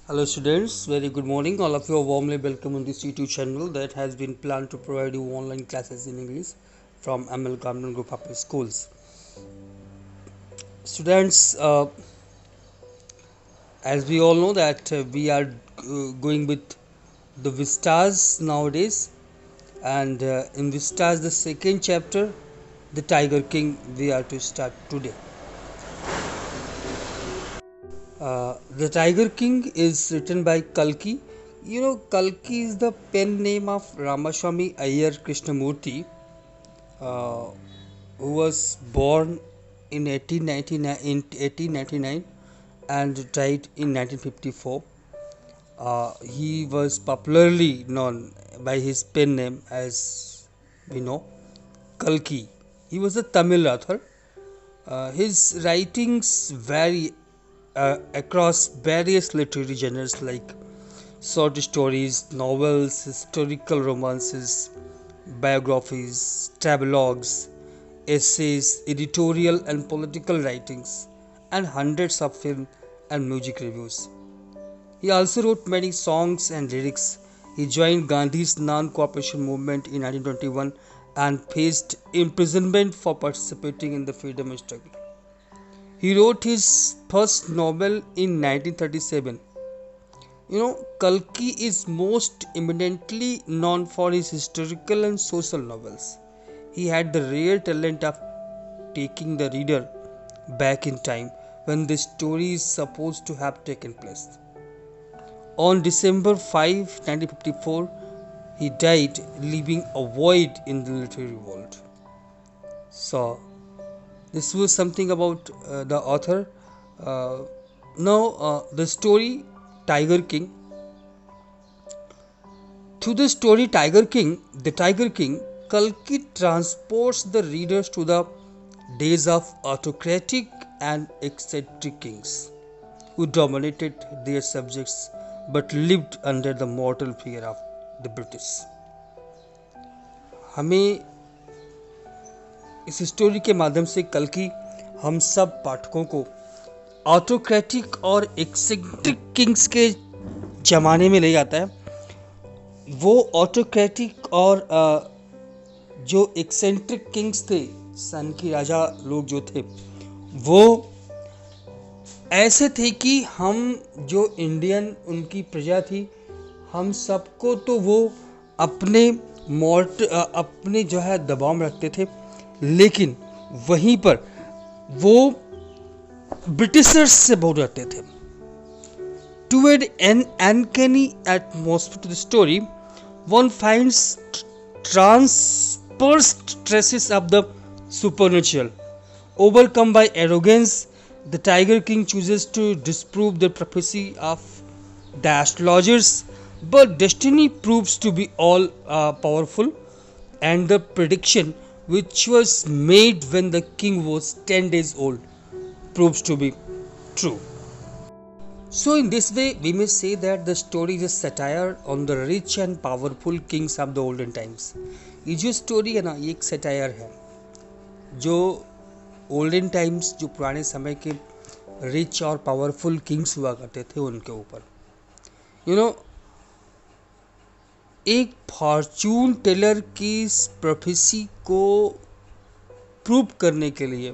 Hello students, very good morning. All of you are warmly welcome on this YouTube channel that has been planned to provide you online classes in English from ML Government Group Public Schools. Students, as we all know that we are going with the Vistas nowadays, and in Vistas the second chapter, the Tiger King, we are to start today. The Tiger King is written by Kalki. You know, Kalki is the pen name of Ramaswamy Iyer Krishnamurti, uh, who was born in 1899 and died in 1954. He was popularly known by his pen name as we know Kalki. He was a Tamil author. His writings vary across various literary genres like short stories, novels, historical romances, biographies, travelogues, essays, editorial and political writings, and hundreds of film and music reviews. He also wrote many songs and lyrics. He joined Gandhi's non-cooperation movement in 1921 and faced imprisonment for participating in the freedom struggle. He wrote his first novel in 1937. You know, Kalki is most eminently known for his historical and social novels. He had the rare talent of taking the reader back in time when the story is supposed to have taken place. On December 5, 1954, he died, leaving a void in the literary world. So, this was something about the author. Uh, now, the story Tiger King. Through the story the Tiger King, Kalki transports the readers to the days of autocratic and eccentric kings who dominated their subjects but lived under the mortal fear of the British. हमें इस story के माध्यम से कल्कि हम सब पाठकों को ऑटोक्रेटिक और एक्सेंट्रिक किंग्स के ज़माने में ले जाता है। वो ऑटोक्रेटिक और जो एक्सेंट्रिक किंग्स थे, सन की राजा लोग जो थे, वो ऐसे थे कि हम जो इंडियन उनकी प्रजा थी, हम सबको तो वो अपने अपने जो है दबाव में रखते थे, लेकिन वहीं पर वो ब्रिटिशर्स से बहुत डरते थे। To add an uncanny atmosphere to the story, one finds transpersed traces of the supernatural. Overcome by arrogance, the Tiger King chooses to disprove the prophecy of the astrologers, but destiny proves to be all powerful, and the prediction which was made when the king was 10 days old proves to be true. So in this way we may say that the story is a satire on the rich and powerful kings of the olden times. ये जो story है ना, ये एक satire है जो olden times, जो पुराने समय के रिच और पावरफुल किंग्स हुआ करते थे उनके ऊपर। यू नो, एक फॉर्चून टेलर की इस प्रोफेसी को प्रूव करने के लिए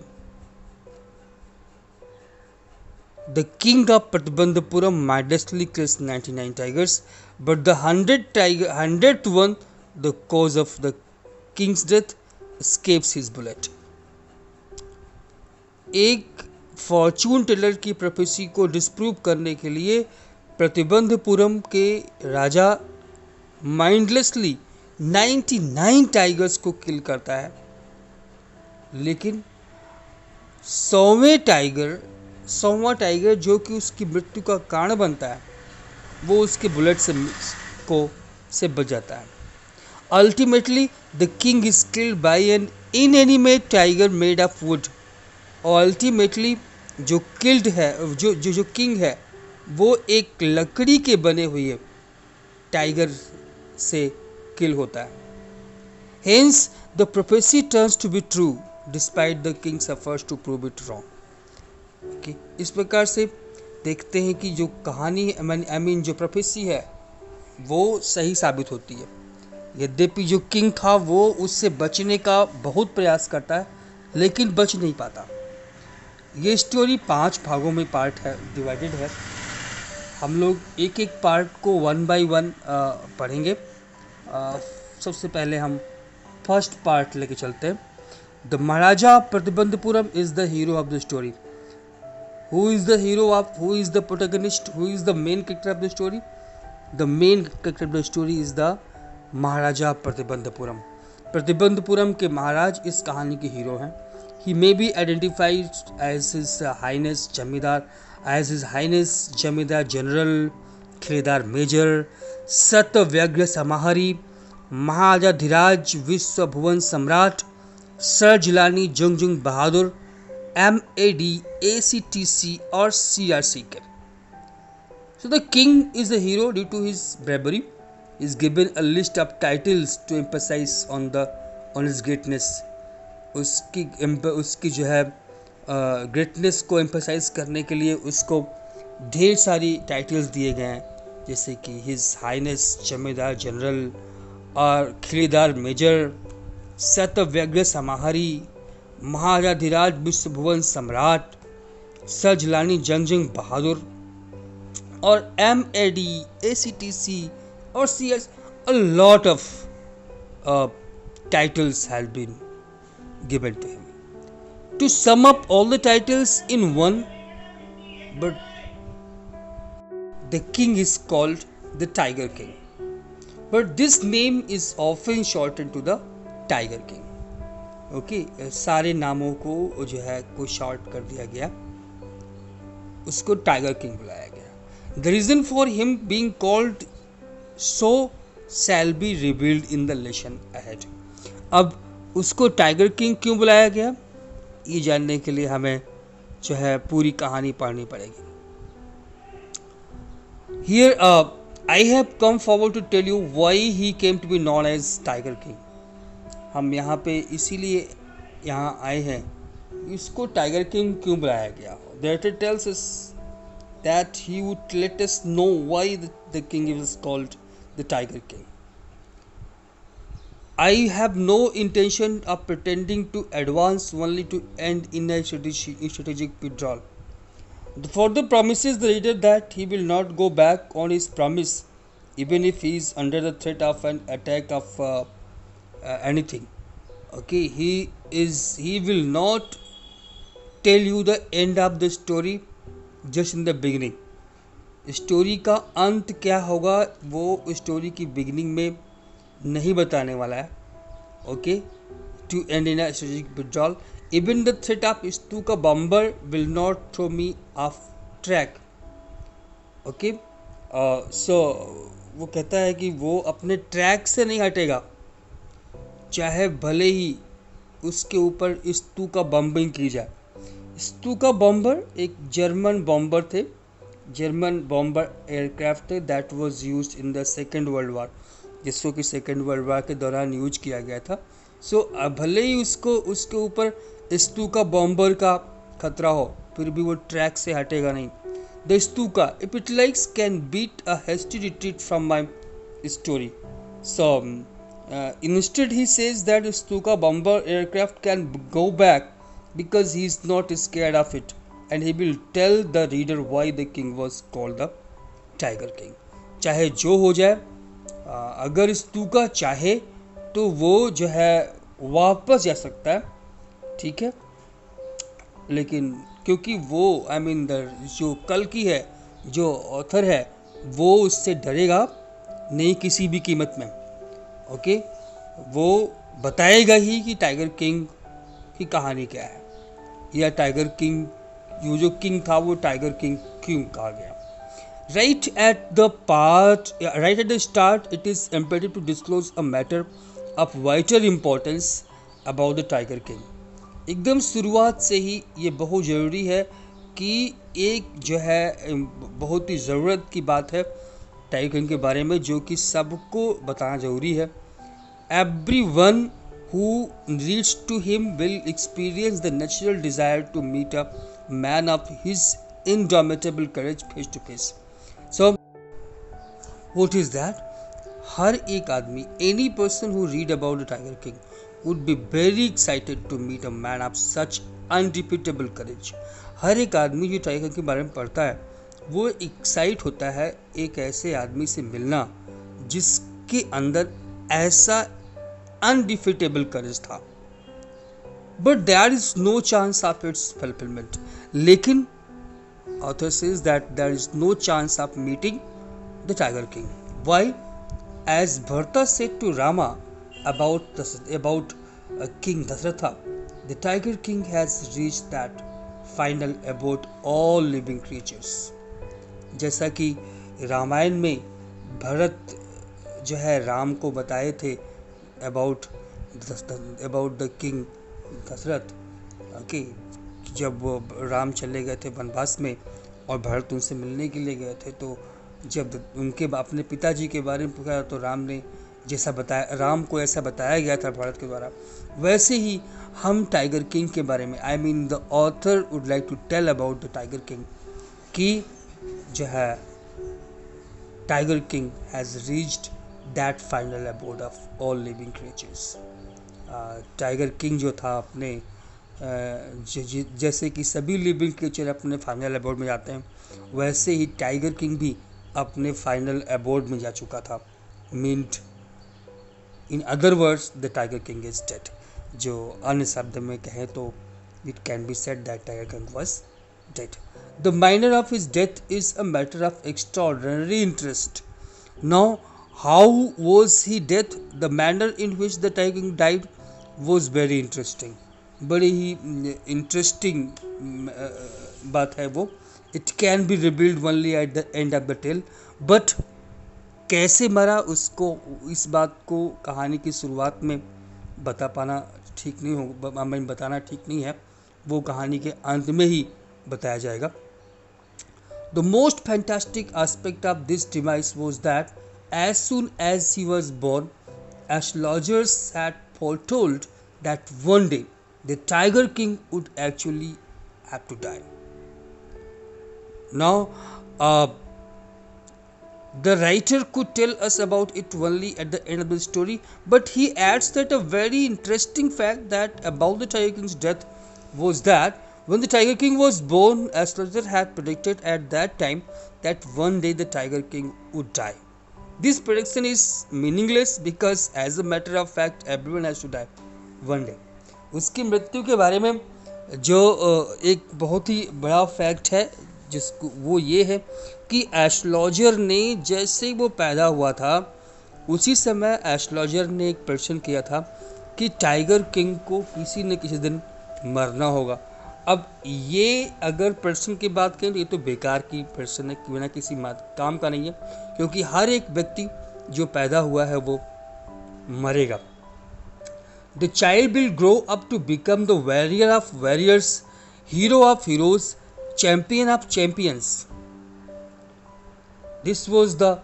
the king of Pratibandhapuram modestly kills 99 tigers, but the 100th one, the cause of the king's death, escapes his bullet. एक फॉर्चून टेलर की प्रोफेसी को डिस्प्रूव करने के लिए प्रतिबंधपुरम के राजा माइंडलेसली 99 टाइगर्स को किल करता है, लेकिन 100वां टाइगर जो कि उसकी मृत्यु का कारण बनता है, वो उसके बुलेट से बच जाता है। Ultimately the king is killed by an inanimate tiger made of wood. और अल्टीमेटली जो किल्ड है, जो किंग है, वो एक लकड़ी के बने हुए टाइगर से किल होता है। Hence the prophecy turns to be true despite the king suffers to prove it wrong. इस प्रकार से देखते हैं कि जो कहानी आई मीन जो प्रोफेसी है वो सही साबित होती है। यद्यपि जो किंग था वो उससे बचने का बहुत प्रयास करता है लेकिन बच नहीं पाता। ये स्टोरी 5 भागों में पार्ट है, डिवाइडेड है। हम लोग एक एक पार्ट को 1 बाय 1 पढ़ेंगे। सबसे पहले हम फर्स्ट पार्ट लेके चलते हैं। The maharaja Pratibandhapuram is the hero of the story. Who is the hero of, who is the protagonist, who is the main character of the story? The main character of the story is the maharaja Pratibandhapuram. Pratibandhapuram के महाराज इस कहानी के हीरो हैं। He may be identified as his highness zamindar, as his highness zamindar general, khiledar major, Satavyaghra Samhari, Maharajadhiraja Vishwa Bhuvan Samrat, sir Jilani जंगजुंग Bahadur, MAD, ACTC और CRCK. So the king is the hero due to his bravery. He is given a list of titles to emphasize on his greatness. उसकी जो है greatness को emphasise करने के लिए उसको ढेर सारी टाइटल्स दिए गए हैं, जैसे कि हिज हाइनेस जमींदार जनरल और खिलेदार मेजर, सतव्यग्र समाहरी, महाराजाधिराज विश्वभुवन सम्राट, सर जिलानी जंगजुंग बहादुर और MAD, ACTC और CS. A lot of titles have been given to him. To sum up all the titles in one, but the king is called the Tiger King. But this name is often shortened to the Tiger King. Okay, सारे नामों को जो है को short कर दिया गया, उसको टाइगर किंग बुलाया गया। The reason for him being called so shall be revealed in the lesson ahead. अब उसको टाइगर किंग क्यों बुलाया गया, ये जानने के लिए हमें जो है पूरी कहानी पढ़नी पड़ेगी। Here I have come forward to tell you why he came to be known as Tiger King. हम यहाँ पे इसीलिए यहाँ आए हैं, इसको टाइगर किंग क्यों बुलाया गया। The writer tells us that he would let us know why the king is called the Tiger King. I have no intention of pretending to advance only to end in a strategic withdrawal. The further promises the reader that he will not go back on his promise even if he is under the threat of an attack of anything. Okay, he will not tell you the end of the story just in the beginning. Story का अंत क्या होगा वो story की beginning में नहीं बताने वाला है। Okay, to end in a strategic withdrawal, even the threat of Stuka bomber will not throw me off track. Okay, so वो कहता है कि वो अपने ट्रैक से नहीं हटेगा, चाहे भले ही उसके ऊपर स्तूका बॉम्बिंग की जाए। स्तूका बॉम्बर एक जर्मन बॉम्बर थे, जर्मन बॉम्बर एयरक्राफ्ट थे that was used in the second world war, जिसको कि सेकेंड वर्ल्ड वार के दौरान यूज किया गया था। सो भले ही उसके ऊपर स्तूका बॉम्बर का खतरा हो, फिर भी वो ट्रैक से हटेगा नहीं। The Stuka if it likes can beat a hasty retreat from my story. So instead he says that Stuka bomber aircraft can go back because he is not scared of it, and he will tell the reader why the king was called the Tiger King. चाहे जो हो जाए, अगर स्तूका चाहे तो वो जो है वापस जा सकता है, ठीक है, लेकिन क्योंकि वो आई मीन जो कल्कि है, जो ऑथर है, वो उससे डरेगा नहीं किसी भी कीमत में। ओके, वो बताएगा ही कि टाइगर किंग की कहानी क्या है, या टाइगर किंग जो किंग था वो टाइगर किंग क्यों कहा गया। Right at the start it is imperative to disclose a matter of vital importance about the tiger king. एकदम शुरुआत से ही ये बहुत ज़रूरी है कि एक जो है बहुत ही ज़रूरत की बात है टाइगर किंग के बारे में, जो कि सबको बताना ज़रूरी है। Everyone who reads to him will experience the natural desire to meet a man of his indomitable courage face to face. So what is that? हर एक आदमी, any person who read about the Tiger King would be very excited to meet a man of such undefeatable courage. हर एक आदमी जो tiger के बारे में पढ़ता है वो एक्साइट होता है एक ऐसे आदमी से मिलना जिसके अंदर ऐसा अनडिफिटेबल करेज था. But there is no chance of its fulfilment. लेकिन author says that there is no chance of meeting the Tiger King. Why? As Bharata said to Rama about King Dasharatha, the Tiger King has reached that final abode all living creatures. जैसा कि रामायण में भरत जो है राम को बताए थे about the king Dasharath. Okay, जब वो राम चले गए थे वनवास में और भरत उनसे मिलने के लिए गए थे, तो जब उनके अपने पिताजी के बारे में पूछा तो राम ने जैसा बताया, राम को ऐसा बताया गया था भरत के द्वारा, वैसे ही हम टाइगर किंग के बारे में, I mean the author would like to tell about the tiger king कि जो है tiger king has reached that final abode of all living creatures. Tiger king जो था अपने जैसे कि सभी लिविंग क्रिएचर अपने फाइनल अबोर्ड में जाते हैं, वैसे ही टाइगर किंग भी अपने फाइनल अबोर्ड में जा चुका था. Meant in other words the tiger king is dead. जो अन्य शब्द में कहें तो it can be said that tiger king was dead. The minor of his death is a matter of extraordinary interest. Now how was he death? The manner in which the tiger king died was very interesting. बड़ी ही interesting बात है वो. It can be revealed only at the end of the tale. But कैसे मरा उसको, इस बात को कहानी की शुरुआत में बता पाना ठीक नहीं होगा, मैं बताना ठीक नहीं है, वो कहानी के अंत में ही बताया जाएगा. The most fantastic aspect of this device was that as soon as he was born astrologers had foretold that one day the Tiger King would actually have to die. Now, the writer could tell us about it only at the end of the story, but he adds that a very interesting fact that about the Tiger King's death was that when the Tiger King was born, astrologer had predicted at that time that one day the Tiger King would die. This prediction is meaningless because as a matter of fact everyone has to die one day. उसकी मृत्यु के बारे में जो एक बहुत ही बड़ा fact है जिसको वो ये है कि एस्ट्रोलॉजर ने जैसे वो पैदा हुआ था उसी समय एस्ट्रोलॉजर ने एक प्रेडिक्शन किया था कि टाइगर किंग को किसी न किसी दिन मरना होगा. अब ये अगर प्रेडिक्शन की बात करें तो ये तो बेकार की प्रेडिक्शन है, बिना किसी काम का नहीं है, क्योंकि हर एक व्यक्ति जो पैदा हुआ है वो मरेगा. The child will grow up to become the warrior of warriors, hero of heroes, champion of champions. This was the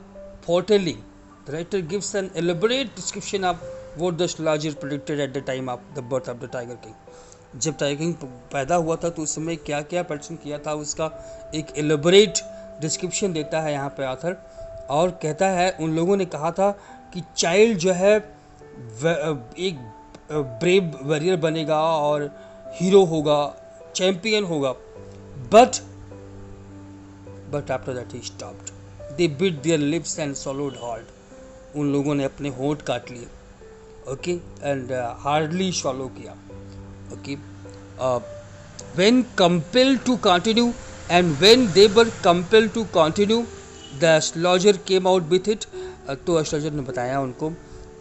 foretelling. The writer gives an elaborate description of what the astrologer predicted at the time of the birth of the Tiger King. जब tiger king पैदा हुआ था तो उस समय क्या क्या prediction किया था उसका एक एलेबोरेट डिस्क्रिप्शन देता है यहाँ पे ऑथर, और कहता है उन लोगों ने कहा था कि चाइल्ड जो है एक ब्रेव वॉरियर बनेगा और हीरो होगा, चैंपियन होगा. But after that he stopped. They bit there lips and swallowed hard. उन लोगों ने अपने होंठ काट लिए, ओके, एंड हार्डली swallow किया. Okay, when compelled to continue and when they were compelled to continue, the astrologer came out with it. तो astrologer ने बताया उनको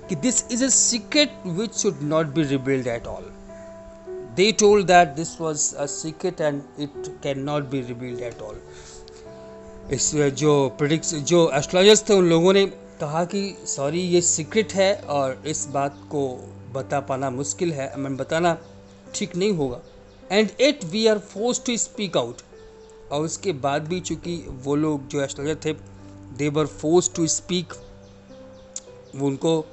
कि this is a secret which should not be revealed at all. They told that this was a secret and it cannot be revealed at all. इस जो astrologers थे उन लोगों ने कहा कि सॉरी ये सीक्रेट है और इस बात को बता पाना मुश्किल है, हमें बताना ठीक नहीं होगा. And it we are force to speak out. और उसके बाद भी चूँकि वो लोग जो एस्ट्रोलॉजर थे they were force to speak, वो उनको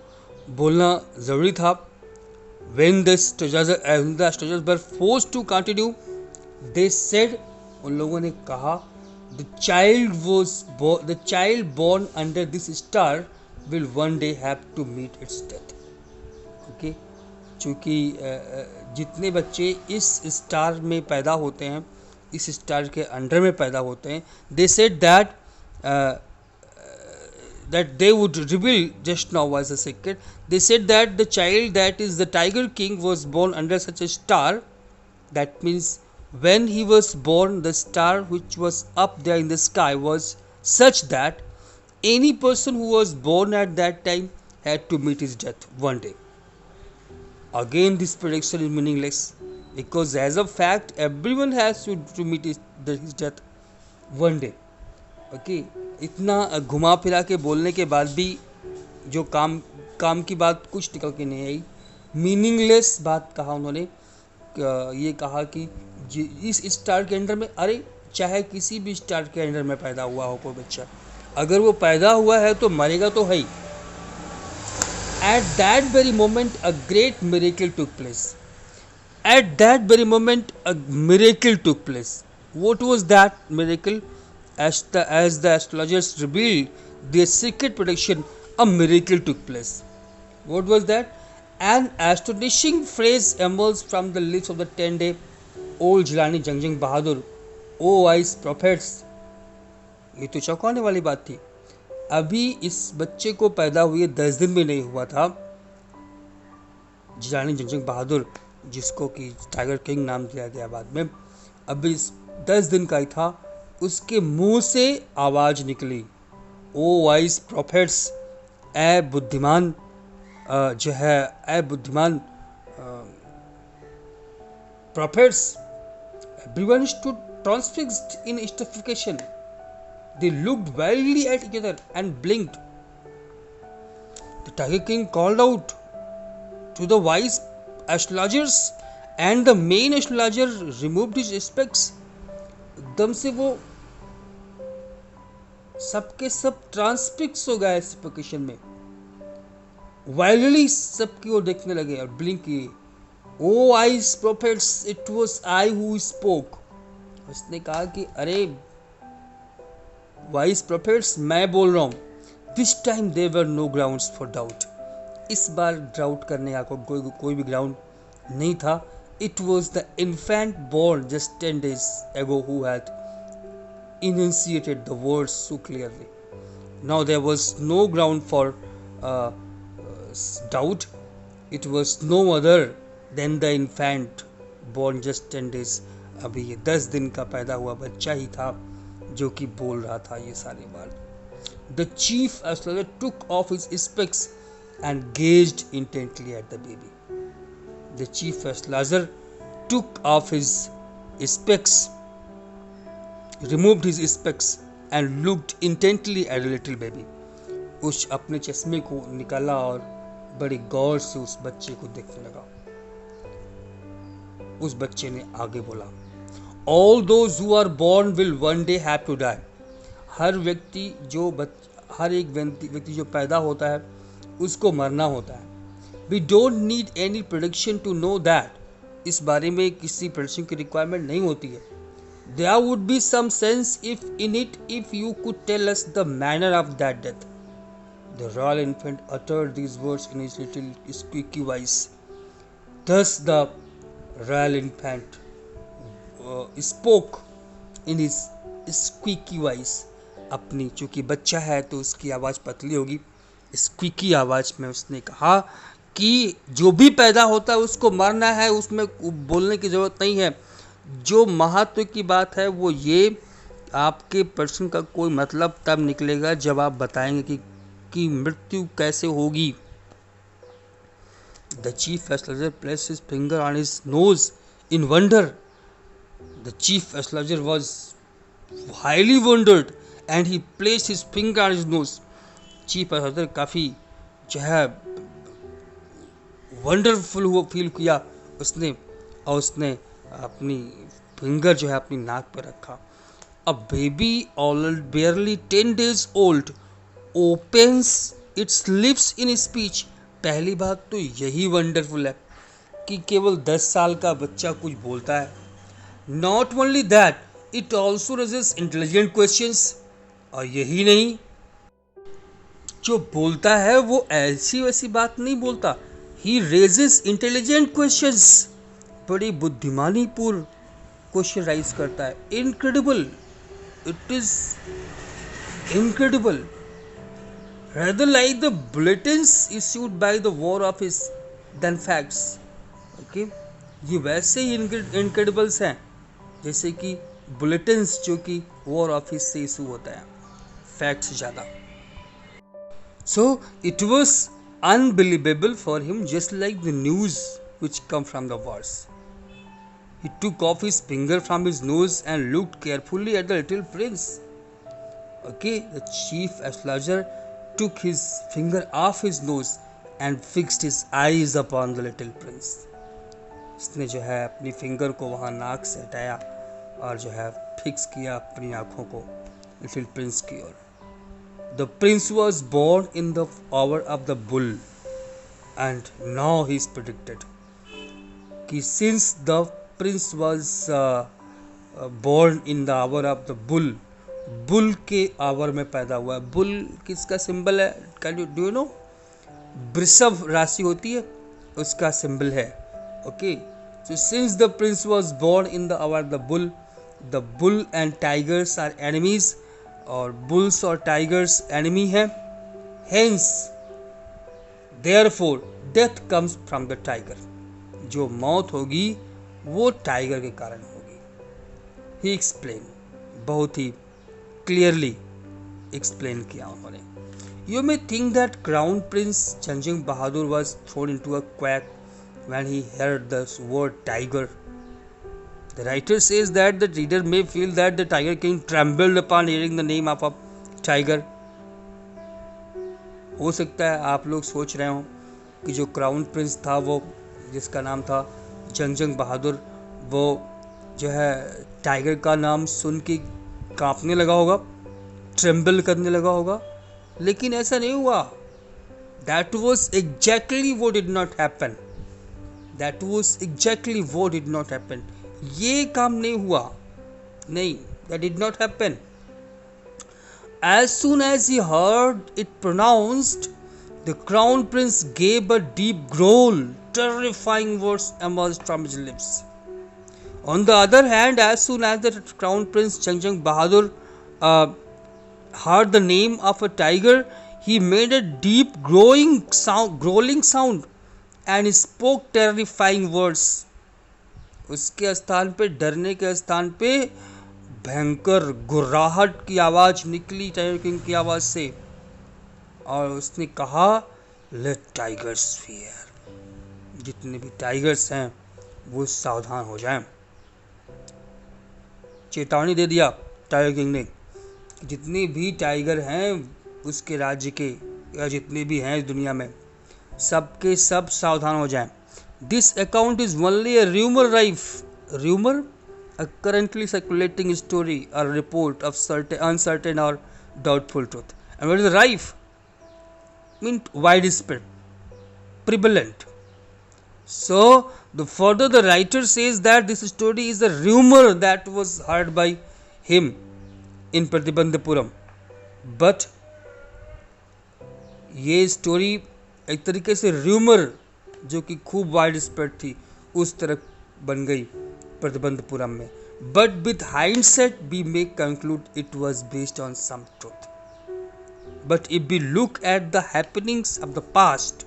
बोलना ज़रूरी था. When the astrologers were force to continue they said उन लोगों ने कहा the child born under this star will one day have to meet its death. Okay, चूँकि जितने बच्चे इस स्टार में पैदा होते हैं, इस स्टार के अंडर में पैदा होते हैं, they said that that they would reveal just now as a secret. They said that the child that is the Tiger King was born under such a star. That means when he was born, the star which was up there in the sky was such that any person who was born at that time had to meet his death one day. Again, this prediction is meaningless because as a fact everyone has to meet his death one day. Okay, इतना घुमा फिरा के बोलने के बाद भी जो काम की बात कुछ निकल के नहीं आई, मीनिंगलेस बात कहा उन्होंने। ये कहा कि इस स्टार के अंडर में, अरे चाहे किसी भी स्टार के अंडर में पैदा हुआ हो कोई बच्चा, अगर वो पैदा हुआ है तो मरेगा तो है ही। At that very moment a great miracle took place. At that very moment a miracle took place. What was that miracle? As the astrologers revealed their secret prediction, a miracle took place. What was that? An astonishing phrase emerged from the lips of the 10-day-old Jilani Jangjang Bahadur. O wise prophets! ये तो चौंकाने वाली बात थी। अभी इस बच्चे को पैदा हुए 10 दिन भी नहीं हुआ था। जिलानी जंगजंग बहादुर, जिसको कि टाइगर किंग नाम दिया गया बाद में, अभी 10 दिन का ही था, उसके मुंह से आवाज निकली, ओ वाइज प्रॉफिट्स, ए बुद्धिमान जो है, ए बुद्धिमान prophets. Everyone stood transfixed in stupefaction. They looked wildly at each other and blinked. The tiger king called out to the wise astrologers and the main astrologer removed his specs. एकदम से वो सबके सब ट्रांसफिक्स हो गए इस position में, wildly सबकी ओर देखने लगे और ब्लिंक किए। O wise prophets, it was I who spoke. उसने कहा कि अरे वाइज प्रोफेट्स, मैं बोल रहा हूं। This time there were no grounds for doubt. इस बार डाउट करने का कोई भी ग्राउंड नहीं था। It was the infant born just 10 days ago who had enunciated the words so clearly. Now there was no ground for doubt. It was no other than the infant born just 10 days. अभी ये 10 दिन का पैदा हुआ बच्चा ही था जो कि बोल रहा था ये सारी बात। The chief astrologer took off his specs and gazed intently at the baby. The chief astrologer took off his specs, removed his specs and looked intently at the little baby. उस अपने चश्मे को निकाला और बड़ी गौर से उस बच्चे को देखने लगा। उस बच्चे ने आगे बोला, All those who are born will one day have to die. हर एक व्यक्ति जो पैदा होता है उसको मरना होता है। We don't need any prediction to know that. इस बारे में किसी प्रेडिक्शन की रिक्वायरमेंट नहीं होती है। There would be some sense if you could tell us the manner of that death. The royal infant uttered these words in his little squeaky voice. Thus the royal infant spoke in his squeaky voice. अपनी, चूंकि बच्चा है तो उसकी आवाज पतली होगी, squeaky आवाज में उसने कहा कि जो भी पैदा होता है उसको मरना है, उसमें बोलने की ज़रूरत नहीं है। जो महत्व की बात है वो ये, आपके प्रश्न का कोई मतलब तब निकलेगा जब आप बताएंगे कि मृत्यु कैसे होगी। The chief astrologer placed his finger on his nose in wonder. The chief astrologer was highly wondered and he placed his finger on his nose. Chief astrologer काफ़ी जो है वंडरफुल वो फील किया उसने, और उसने अपनी फिंगर जो है अपनी नाक पर रखा। A baby all बेयरली 10 days old opens its lips in speech. पहली बात तो यही वंडरफुल है कि केवल 10 साल का बच्चा कुछ बोलता है। Not only that, it also raises intelligent questions. और यही नहीं, जो बोलता है वो ऐसी वैसी बात नहीं बोलता, ही रेजेस इंटेलिजेंट क्वेश्चंस, बड़ी बुद्धिमानी पूर्ण क्वेश्चन राइज करता है। Incredible, it is incredible, rather like the bulletins issued by the war office than facts। Okay, ये वैसे ही इनक्रेडिबल्स हैं जैसे कि बुलेटिन्स जो कि वॉर ऑफिस से इशू होता है, फैक्ट्स ज़्यादा। So it was unbelievable for him, just like the news which come from the Wars. He took off his finger from his nose and looked carefully at the little prince. Okay, the chief astrologer took his finger off his nose and fixed his eyes upon the little prince. इसने जो है अपनी finger को वहाँ नाक से हटाया और जो है फिक्स किया अपनी आँखों को लिटिल प्रिंस की ओर। The prince was born in the hour of the bull, and now he is predicted कि since the prince was born in the hour of the bull, bull के आवर में पैदा हुआ है। बुल किसका symbol है? Can you do you know? वृषभ राशि होती है, उसका सिंबल है। Okay, so since the prince was born in the hour the bull and tigers are enemies, और बुल्स और टाइगर्स एनिमी हैं। Hence therefore death comes from the tiger, जो मौत होगी वो टाइगर के कारण होगी। ही एक्सप्लेन, बहुत ही क्लियरली एक्सप्लेन किया उन्होंने। You may think that crown prince Jhanjhun Bahadur was thrown into a quake when he heard the word tiger. The writer says that the reader may feel that the Tiger King trembled upon hearing the name of a tiger. हो सकता है आप लोग सोच रहे हो कि जो क्राउन प्रिंस था, वो जिसका नाम था झंझुन बहादुर, वो जो है टाइगर का नाम सुन के कांपने लगा होगा, ट्रेम्बल करने लगा होगा, लेकिन ऐसा नहीं हुआ। That was exactly what did not happen. That was exactly what did not happen. ये काम नहीं हुआ, नहीं, that did not happen. As soon as he heard it pronounced, the crown prince gave a deep growl. Terrifying words emerged from his lips. On the other hand, as soon as the crown prince झंझुन Bahadur heard the name of a tiger, he made a deep growling sound and spoke terrifying words. उसके स्थान पे, डरने के स्थान पे भयंकर गुर्राहट की आवाज निकली टाइगर किंग की आवाज से, और उसने कहा, लेट टाइगर्स फियर, जितने भी टाइगर्स हैं वो सावधान हो जाएं। चेतावनी दे दिया टाइगर किंग ने, जितने भी टाइगर हैं उसके राज्य के, या जितने भी हैं इस दुनिया में, सबके सब सावधान हो जाएं। This account is only a rumor, a currently circulating story or report of uncertain or doubtful truth. And what is rife? Mean widespread, prevalent. So the further the writer says that this story is a rumor that was heard by him in Pratibandhapuram, but ये story एक तरीके से rumour जो कि खूब wide spread थी उस तरह बन गई प्रतिबंधपुरम में। But with hindsight we may conclude it was based on some truth. But if we look at the happenings of the past,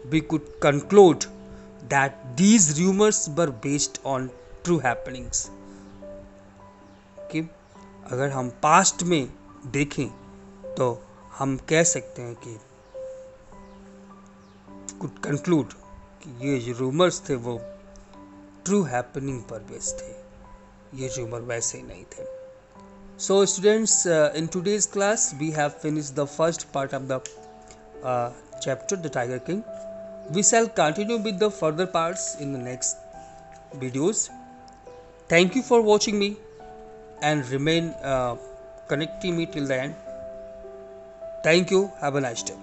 we could conclude that these rumours were based on true happenings. कि अगर हम past में देखें तो हम कह सकते हैं कि कुड कंक्लूड कि ये जो रूमर्स थे वो ट्रू हैपनिंग पर बेस्ड थे, ये रूमर वैसे ही नहीं थे। So students, in today's class we have finished the first part of the chapter The Tiger King. We shall continue with the further parts in the next videos. Thank you for watching me and remain connecting me till the end. Thank you. Have a nice day.